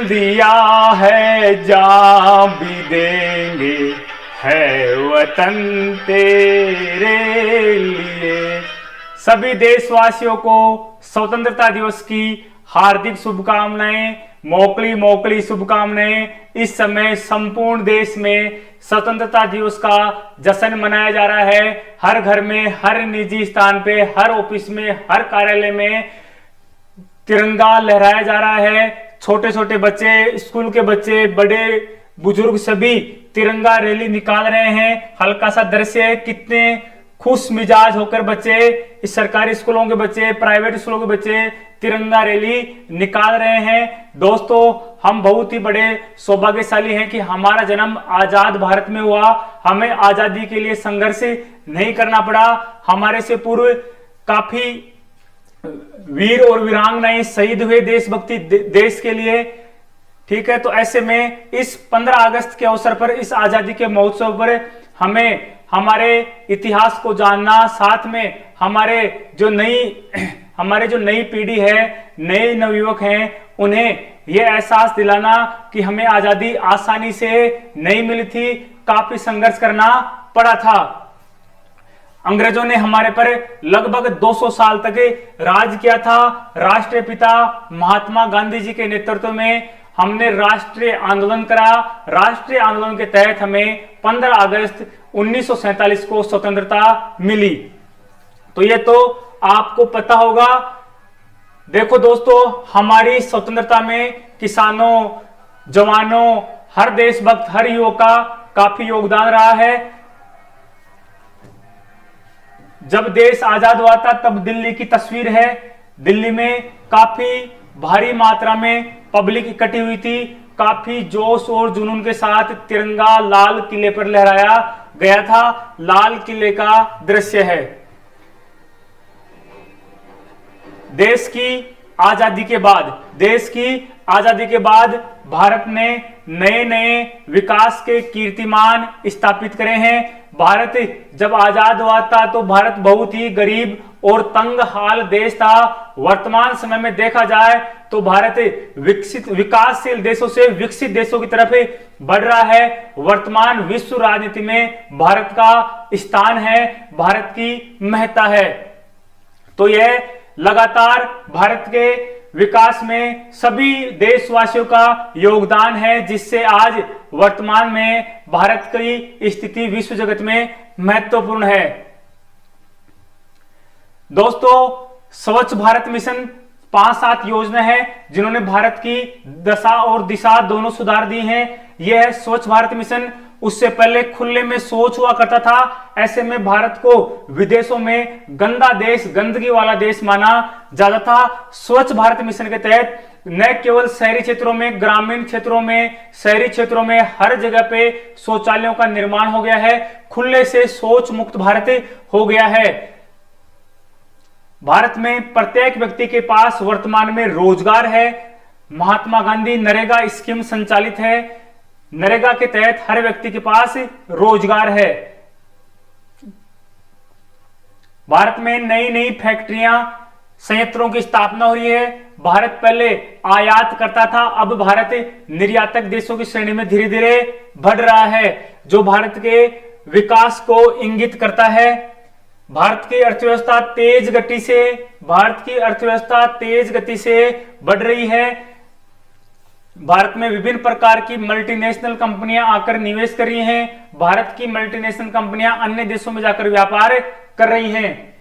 दिया है, जान भी देंगे, है वतन तेरे लिए। सभी देशवासियों को स्वतंत्रता दिवस की हार्दिक शुभकामनाएं, मोकली शुभकामनाएं। इस समय संपूर्ण देश में स्वतंत्रता दिवस का जश्न मनाया जा रहा है। हर घर में, हर निजी स्थान पे, हर ऑफिस में, हर कार्यालय में तिरंगा लहराया जा रहा है। छोटे छोटे बच्चे, स्कूल के बच्चे, बड़े बुजुर्ग सभी तिरंगा रैली निकाल रहे हैं। हल्का सा दृश्य है, कितने खुश मिजाज होकर बच्चे, इस सरकारी स्कूलों के बच्चे, प्राइवेट स्कूलों के बच्चे तिरंगा रैली निकाल रहे हैं। दोस्तों, हम बहुत ही बड़े सौभाग्यशाली हैं कि हमारा जन्म आजाद भारत में हुआ। हमें आजादी के लिए संघर्ष नहीं करना पड़ा। हमारे से पूर्व काफी वीर और वीरांगनाएं शहीद हुए देशभक्ति देश के लिए। ठीक है, तो ऐसे में इस 15 अगस्त के अवसर पर, इस आजादी के महोत्सव पर हमें हमारे इतिहास को जानना, साथ में हमारे जो नई पीढ़ी है, नए नवयुवक हैं, उन्हें यह एहसास दिलाना कि हमें आजादी आसानी से नहीं मिली थी, काफी संघर्ष करना पड़ा था। अंग्रेजों ने हमारे पर लगभग 200 साल तक राज किया था। राष्ट्रपिता महात्मा गांधी जी के नेतृत्व में हमने राष्ट्रीय आंदोलन करा। राष्ट्रीय आंदोलन के तहत हमें 15 अगस्त 1947 को स्वतंत्रता मिली। तो ये तो आपको पता होगा। देखो दोस्तों, हमारी स्वतंत्रता में किसानों, जवानों, हर देशभक्त, हर युवक का काफी योगदान रहा है। जब देश आजाद हुआ था तब दिल्ली की तस्वीर है। दिल्ली में काफी भारी मात्रा में पब्लिक इकट्ठी हुई थी। काफी जोश और जुनून के साथ तिरंगा लाल किले पर लहराया गया था। लाल किले का दृश्य है। देश की आजादी के बाद भारत ने नए नए विकास के कीर्तिमान स्थापित करे हैं। भारत जब आजाद हुआ था तो भारत बहुत ही गरीब और तंग हाल देश था। वर्तमान समय में देखा जाए तो भारत विकासशील देशों से विकसित देशों की तरफ बढ़ रहा है। वर्तमान विश्व राजनीति में भारत का स्थान है, भारत की महत्ता है। तो यह लगातार भारत के विकास में सभी देशवासियों का योगदान है, जिससे आज वर्तमान में भारत की स्थिति विश्व जगत में महत्वपूर्ण है। दोस्तों, स्वच्छ भारत मिशन 5-7 योजना है जिन्होंने भारत की दशा और दिशा दोनों सुधार दी हैं। यह है स्वच्छ भारत मिशन। उससे पहले खुले में शौच हुआ करता था। ऐसे में भारत को विदेशों में गंदा देश, गंदगी वाला देश माना जाता था। स्वच्छ भारत मिशन के तहत न केवल शहरी क्षेत्रों में, ग्रामीण क्षेत्रों में, शहरी क्षेत्रों में हर जगह पे शौचालयों का निर्माण हो गया है। खुले से शौच मुक्त भारत हो गया है। भारत में प्रत्येक व्यक्ति के पास वर्तमान में रोजगार है। महात्मा गांधी नरेगा स्कीम संचालित है। नरेगा के तहत हर व्यक्ति के पास रोजगार है। भारत में नई नई फैक्ट्रियां, संयंत्रों की स्थापना हो रही है। भारत पहले आयात करता था, अब भारत निर्यातक देशों की श्रेणी में धीरे धीरे बढ़ रहा है, जो भारत के विकास को इंगित करता है। भारत की अर्थव्यवस्था तेज गति से बढ़ रही है। भारत में विभिन्न प्रकार की मल्टीनेशनल कंपनियां आकर निवेश कर रही हैं। भारत की मल्टीनेशनल कंपनियां अन्य देशों में जाकर व्यापार कर रही हैं।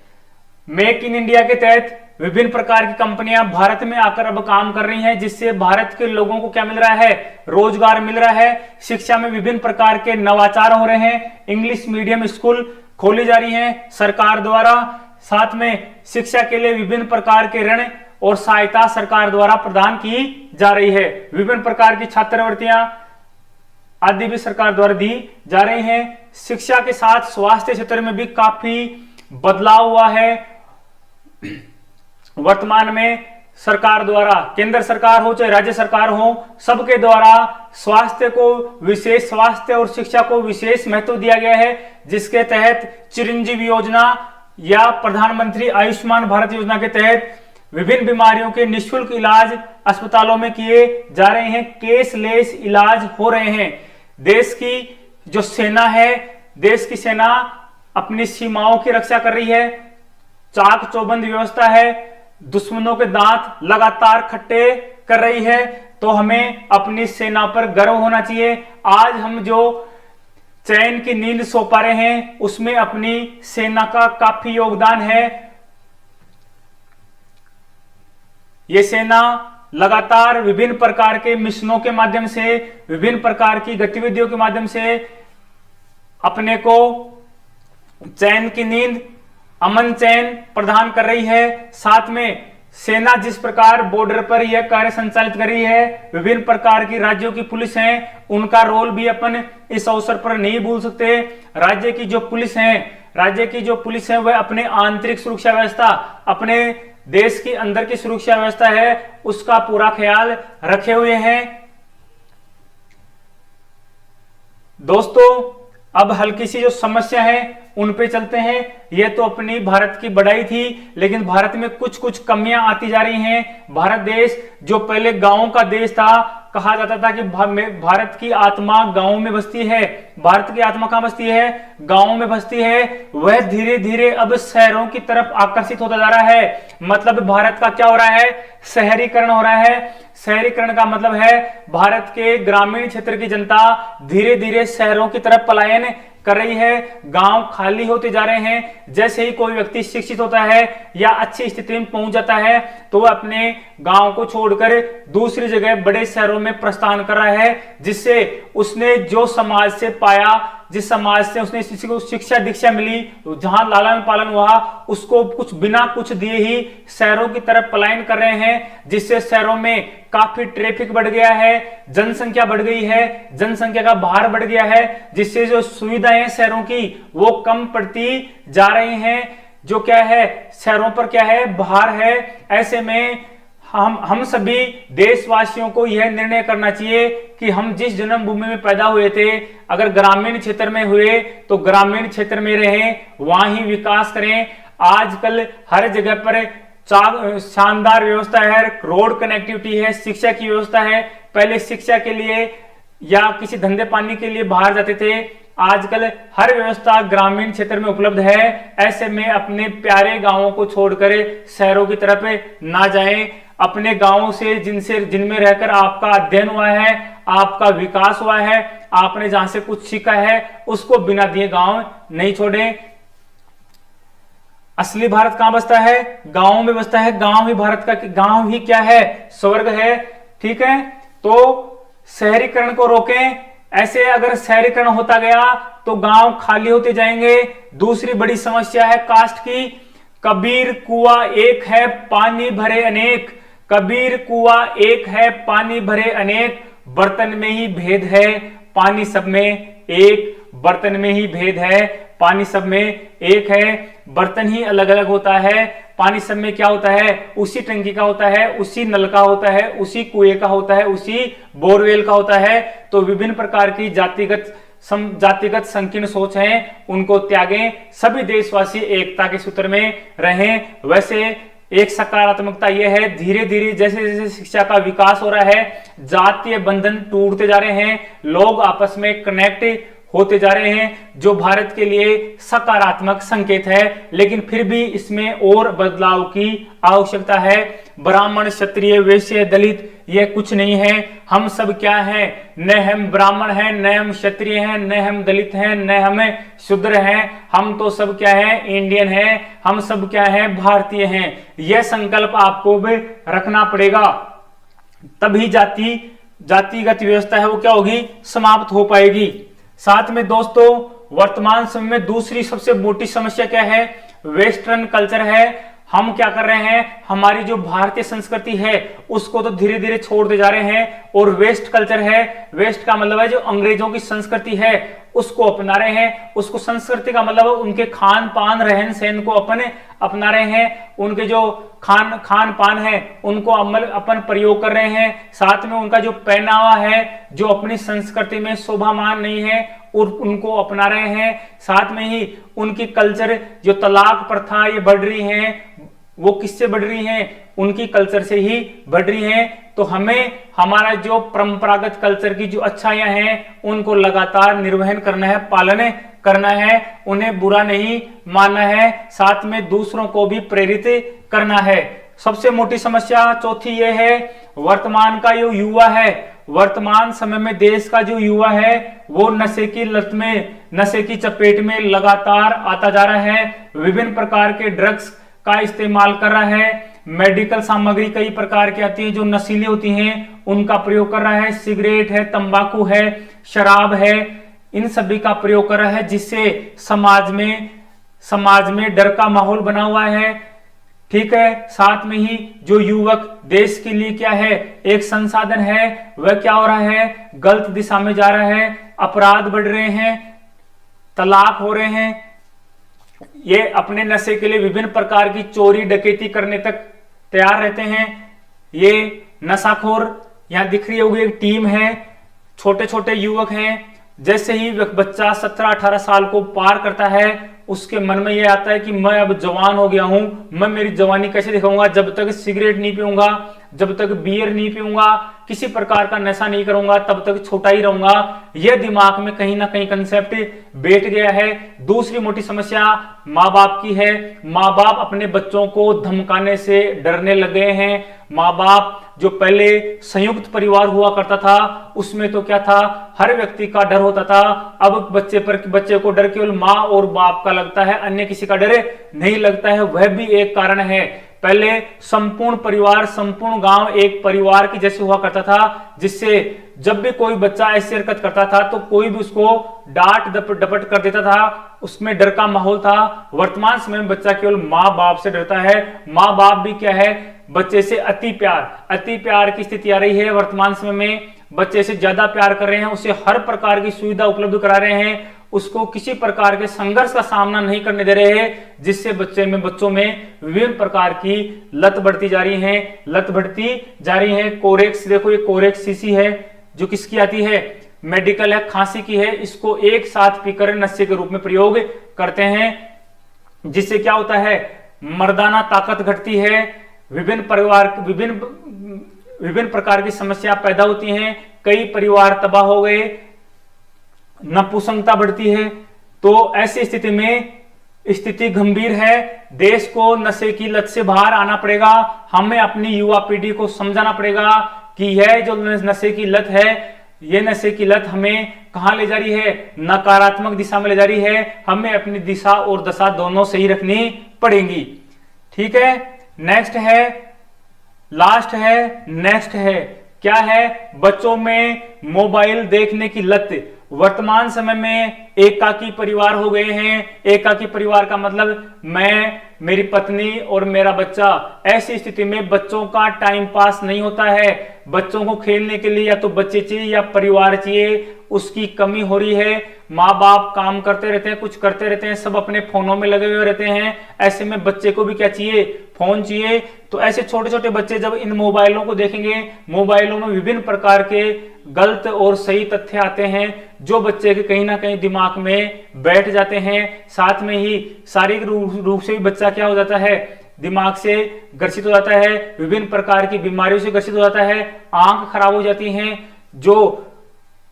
मेक इन इंडिया के तहत विभिन्न प्रकार की कंपनियां भारत में आकर अब काम कर रही हैं, जिससे भारत के लोगों को क्या मिल रहा है? रोजगार मिल रहा है। शिक्षा में विभिन्न प्रकार के नवाचार हो रहे हैं। इंग्लिश मीडियम स्कूल खोली जा रही हैं सरकार द्वारा। साथ में शिक्षा के लिए विभिन्न प्रकार के ऋण और सहायता सरकार द्वारा प्रदान की जा रही है। विभिन्न प्रकार की छात्रवृत्तियां आदि भी सरकार द्वारा दी जा रही हैं। शिक्षा के साथ स्वास्थ्य क्षेत्र में भी काफी बदलाव हुआ है। वर्तमान में सरकार द्वारा, केंद्र सरकार हो चाहे राज्य सरकार हो, सबके द्वारा स्वास्थ्य और शिक्षा को विशेष महत्व दिया गया है, जिसके तहत चिरंजीवी योजना या प्रधानमंत्री आयुष्मान भारत योजना के तहत विभिन्न बीमारियों के निःशुल्क इलाज अस्पतालों में किए जा रहे हैं, केसलेस इलाज हो रहे हैं। देश की जो सेना है, देश की सेना अपनी सीमाओं की रक्षा कर रही है, चाक चौबंद व्यवस्था है, दुश्मनों के दांत लगातार खट्टे कर रही है। तो हमें अपनी सेना पर गर्व होना चाहिए। आज हम जो चैन की नींद सो पा रहे हैं उसमें अपनी सेना का काफी योगदान है। ये सेना लगातार विभिन्न प्रकार के मिशनों के माध्यम से, विभिन्न प्रकार की गतिविधियों के माध्यम से अपने को चैन की नींद, अमन चैन प्रदान कर रही है। साथ में सेना जिस प्रकार बॉर्डर पर यह कार्य संचालित कर रही है, विभिन्न प्रकार की राज्यों की पुलिस हैं, उनका रोल भी अपन इस अवसर पर नहीं भूल सकते। राज्य की जो पुलिस है वह अपने आंतरिक सुरक्षा व्यवस्था, अपने देश के अंदर की सुरक्षा व्यवस्था है, उसका पूरा ख्याल रखे हुए हैं। दोस्तों, अब हल्की सी जो समस्या है उन पे चलते हैं। यह तो अपनी भारत की बढ़ाई थी, लेकिन भारत में कुछ कुछ कमियां आती जा रही हैं। भारत देश जो पहले गांवों का देश था, कहा जाता था कि भारत की आत्मा गांवों में बसती है। भारत की आत्मा कहां बसती है? गांवों में बसती है। वह धीरे धीरे अब शहरों की तरफ आकर्षित होता जा रहा है। मतलब भारत का क्या हो रहा है? शहरीकरण हो रहा है। शहरीकरण का मतलब है भारत के ग्रामीण क्षेत्र की जनता धीरे धीरे शहरों की तरफ पलायन कर रही है। गांव खाली होते जा रहे हैं। जैसे ही कोई व्यक्ति शिक्षित होता है या अच्छी स्थिति में पहुंच जाता है तो वह अपने गांव को छोड़कर दूसरी जगह बड़े शहरों में प्रस्थान कर रहा है, जिससे उसने जो समाज से पाया, जिस समाज से उसने शिक्षा दीक्षा मिली, जहां लालन पालन हुआ, उसको कुछ बिना कुछ दिए ही शहरों की तरफ पलायन कर रहे हैं, जिससे शहरों में काफी ट्रैफिक बढ़ गया है, जनसंख्या बढ़ गई है, जनसंख्या का भार बढ़ गया है, जिससे जो सुविधाएं शहरों की वो कम पड़ती जा रही हैं। जो क्या है, शहरों पर क्या है, भार है। ऐसे में हम सभी देशवासियों को यह निर्णय करना चाहिए कि हम जिस जन्मभूमि में पैदा हुए थे, अगर ग्रामीण क्षेत्र में हुए तो ग्रामीण क्षेत्र में रहें, वहां ही विकास करें। आजकल हर जगह पर शानदार व्यवस्था है, रोड कनेक्टिविटी है, शिक्षा की व्यवस्था है। पहले शिक्षा के लिए या किसी धंधे पानी के लिए बाहर जाते थे, आजकल हर व्यवस्था ग्रामीण क्षेत्र में उपलब्ध है। ऐसे में अपने प्यारे गांवों को छोड़कर शहरों की तरफ ना जाएं। अपने गांवों से जिनमें रहकर आपका अध्ययन हुआ है, आपका विकास हुआ है, आपने जहां से कुछ सीखा है, उसको बिना दिए गांव नहीं छोड़ें। असली भारत कहां बसता है? गांवों में बसता है। गांव ही भारत का, गांव ही क्या है? स्वर्ग है। ठीक है, तो शहरीकरण को रोकें। ऐसे अगर शहरीकरण होता गया तो गांव खाली होते जाएंगे। दूसरी बड़ी समस्या है कास्ट की। कबीर कुआं एक है, पानी भरे अनेक। कबीर कुआं एक है, पानी भरे अनेक। बर्तन में ही भेद है, पानी सब में एक। बर्तन में ही भेद है, पानी सब में एक है। बर्तन ही अलग अलग होता है, पानी सब में क्या होता है? उसी टंकी का होता है, उसी नल का होता है, उसी कुएं का होता है, उसी बोरवेल का होता है। तो विभिन्न प्रकार की जातिगत संकीर्ण सोच है, उनको त्यागें। सभी देशवासी एकता के सूत्र में रहें। वैसे एक सकारात्मकता यह है, धीरे धीरे जैसे जैसे शिक्षा का विकास हो रहा है, जातीय बंधन टूटते जा रहे हैं, लोग आपस में कनेक्ट होते जा रहे हैं, जो भारत के लिए सकारात्मक संकेत है। लेकिन फिर भी इसमें और बदलाव की आवश्यकता है। ब्राह्मण, क्षत्रिय, वैश्य, दलित ये कुछ नहीं है। हम सब क्या हैं? न हम ब्राह्मण हैं, न हम क्षत्रिय हैं, न हम दलित हैं, न हम शूद्र हैं। हम तो सब क्या है? इंडियन हैं। हम सब क्या है? भारतीय हैं। यह संकल्प आपको भी रखना पड़ेगा, तभी जातिगत व्यवस्था है वो क्या होगी? समाप्त हो पाएगी। साथ में दोस्तों, वर्तमान समय में दूसरी सबसे मोटी समस्या क्या है? वेस्टर्न कल्चर है। हम क्या कर रहे हैं? हमारी जो भारतीय संस्कृति है उसको तो धीरे धीरे छोड़ते जा रहे हैं, और वेस्ट कल्चर है। वेस्ट का मतलब है जो अंग्रेजों की संस्कृति है उसको अपना रहे हैं। उसको संस्कृति का मतलब उनके खान पान, रहन सहन को अपना रहे हैं। उनके जो खान पान है उनको अपन प्रयोग कर रहे हैं। साथ में उनका जो पहनावा है जो अपनी संस्कृति में शोभामान नहीं है और उनको अपना रहे हैं। साथ में ही उनकी कल्चर जो तलाक प्रथा ये बढ़ रही है, वो किससे बढ़ रही हैं? उनकी कल्चर से ही बढ़ रही हैं। तो हमें हमारा जो परंपरागत कल्चर की जो अच्छाइयां हैं उनको लगातार निर्वहन करना है, पालन करना है, उन्हें बुरा नहीं मानना है, साथ में दूसरों को भी प्रेरित करना है। सबसे मोटी समस्या चौथी ये है, वर्तमान का जो युवा है, वर्तमान समय में देश का जो युवा है वो नशे की लत में, नशे की चपेट में लगातार आता जा रहा है। विभिन्न प्रकार के ड्रग्स का इस्तेमाल कर रहा है, मेडिकल सामग्री कई प्रकार की आती है जो नशीली होती हैं उनका प्रयोग कर रहा है, सिगरेट है, तंबाकू है, शराब है, इन सभी का प्रयोग कर रहा है, जिससे समाज में डर का माहौल बना हुआ है। ठीक है, साथ में ही जो युवक देश के लिए क्या है, एक संसाधन है, वह क्या हो रहा है, गलत दिशा में जा रहा है, अपराध बढ़ रहे हैं, तलाक हो रहे हैं, ये अपने नशे के लिए विभिन्न प्रकार की चोरी डकैती करने तक तैयार रहते हैं। ये नशाखोर, यहां दिख रही होगी एक टीम है, छोटे छोटे युवक हैं। जैसे ही बच्चा 17-18 साल को पार करता है उसके मन में यह आता है कि मैं अब जवान हो गया हूं, मैं मेरी जवानी कैसे दिखाऊंगा, जब तक सिगरेट नहीं पीऊंगा, जब तक बियर नहीं पीऊंगा, किसी प्रकार का नशा नहीं करूंगा, तब तक छोटा ही रहूंगा। यह दिमाग में कहीं ना कहीं कंसेप्ट बैठ गया है। दूसरी मोटी समस्या माँ बाप की है। माँ बाप अपने बच्चों को धमकाने से डरने लगे हैं। माँ बाप जो पहले संयुक्त परिवार हुआ करता था उसमें तो क्या था, हर व्यक्ति का डर होता था। अब बच्चे को डर केवल माँ और बाप का लगता है, अन्य किसी का डर नहीं लगता है। वह भी एक कारण है। पहले संपूर्ण परिवार, संपूर्ण गांव एक परिवार की जैसे हुआ करता था, जिससे जब भी कोई बच्चा ऐसी हरकत करता था तो कोई भी उसको डांट डपट कर देता था, उसमें डर का माहौल था। वर्तमान समय में बच्चा केवल माँ बाप से डरता है। माँ बाप भी क्या है, बच्चे से अति प्यार की स्थिति आ रही है। वर्तमान समय में बच्चे से ज्यादा प्यार कर रहे हैं, उसे हर प्रकार की सुविधा उपलब्ध करा रहे हैं, उसको किसी प्रकार के संघर्ष का सामना नहीं करने दे रहे हैं, जिससे बच्चों में विभिन्न प्रकार की लत बढ़ती जा रही है। कोरेक्स, देखो ये कोरेक्स शीशी है जो किसकी आती है, मेडिकल है, खांसी की है। इसको एक साथ पीकर नशे के रूप में प्रयोग करते हैं, जिससे क्या होता है, मर्दाना ताकत घटती है, विभिन्न प्रकार की समस्या पैदा होती हैं, कई परिवार तबाह हो गए, नपुंसकता बढ़ती है। तो ऐसी स्थिति में स्थिति गंभीर है। देश को नशे की लत से बाहर आना पड़ेगा। हमें अपनी युवा पीढ़ी को समझाना पड़ेगा कि यह जो नशे की लत है, ये नशे की लत हमें कहां ले जा रही है, नकारात्मक दिशा में ले जा रही है। हमें अपनी दिशा और दशा दोनों सही रखनी पड़ेगी। ठीक है, नेक्स्ट है क्या है, बच्चों में मोबाइल देखने की लत। वर्तमान समय में एकाकी परिवार हो गए हैं। एकाकी परिवार का मतलब मैं, मेरी पत्नी और मेरा बच्चा। ऐसी स्थिति में बच्चों का टाइम पास नहीं होता है। बच्चों को खेलने के लिए या तो बच्चे चाहिए या परिवार चाहिए, उसकी कमी हो रही है। माँ बाप काम करते रहते हैं, कुछ करते रहते हैं, सब अपने फोनों में लगे हुए रहते हैं। ऐसे में बच्चे को भी क्या चाहिए, फोन चाहिए। तो ऐसे छोटे छोटे बच्चे जब इन मोबाइलों को देखेंगे, मोबाइलों में विभिन्न प्रकार के गलत और सही तथ्य आते हैं जो बच्चे के कहीं ना कहीं दिमाग में बैठ जाते हैं। साथ में ही शारीरिक रूप से भी बच्चा क्या हो जाता है, दिमाग से ग्रसित हो जाता है, विभिन्न प्रकार की बीमारियों से ग्रसित हो जाता है, आंख खराब हो जाती हैं, जो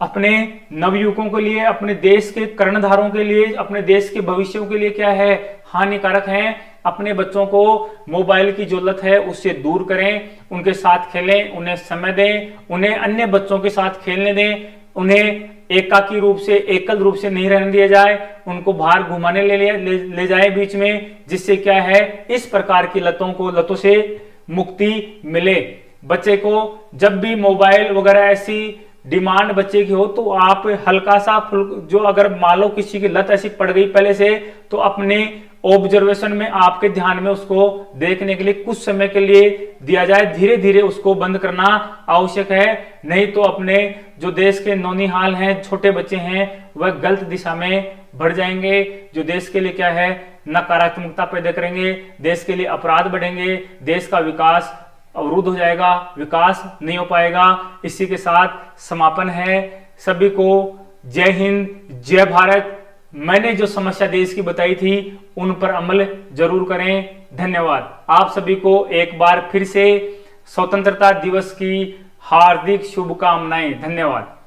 अपने नवयुवकों के लिए, अपने देश के कर्णधारों के लिए, अपने देश के भविष्यों के लिए क्या है, हानिकारक है। अपने बच्चों को मोबाइल की जो लत है उससे दूर करें, उनके साथ खेलें, उन्हें समय दें, उन्हें अन्य बच्चों के साथ खेलने दें, उन्हें एकल रूप से नहीं रहने दिया जाए, उनको बाहर घुमाने ले जाए बीच में, जिससे क्या है, इस प्रकार की लतों से मुक्ति मिले। बच्चे को जब भी मोबाइल वगैरह ऐसी डिमांड बच्चे की हो तो आप हल्का सा जो अगर मान लो किसी की लत ऐसी पड़ गई पहले से, तो अपने ऑब्जर्वेशन में, आपके ध्यान में उसको देखने के लिए कुछ समय के लिए दिया जाए। धीरे धीरे उसको बंद करना आवश्यक है, नहीं तो अपने जो देश के नौनिहाल हैं, छोटे बच्चे हैं, वह गलत दिशा में बढ़ जाएंगे, जो देश के लिए क्या है, नकारात्मकता पैदा करेंगे, देश के लिए अपराध बढ़ेंगे, देश का विकास अवरुद्ध हो जाएगा, विकास नहीं हो पाएगा। इसी के साथ समापन है। सभी को जय हिंद, जय भारत, मैंने जो समस्या देश की बताई थी उन पर अमल जरूर करें। धन्यवाद। आप सभी को एक बार फिर से स्वतंत्रता दिवस की हार्दिक शुभकामनाएं। धन्यवाद।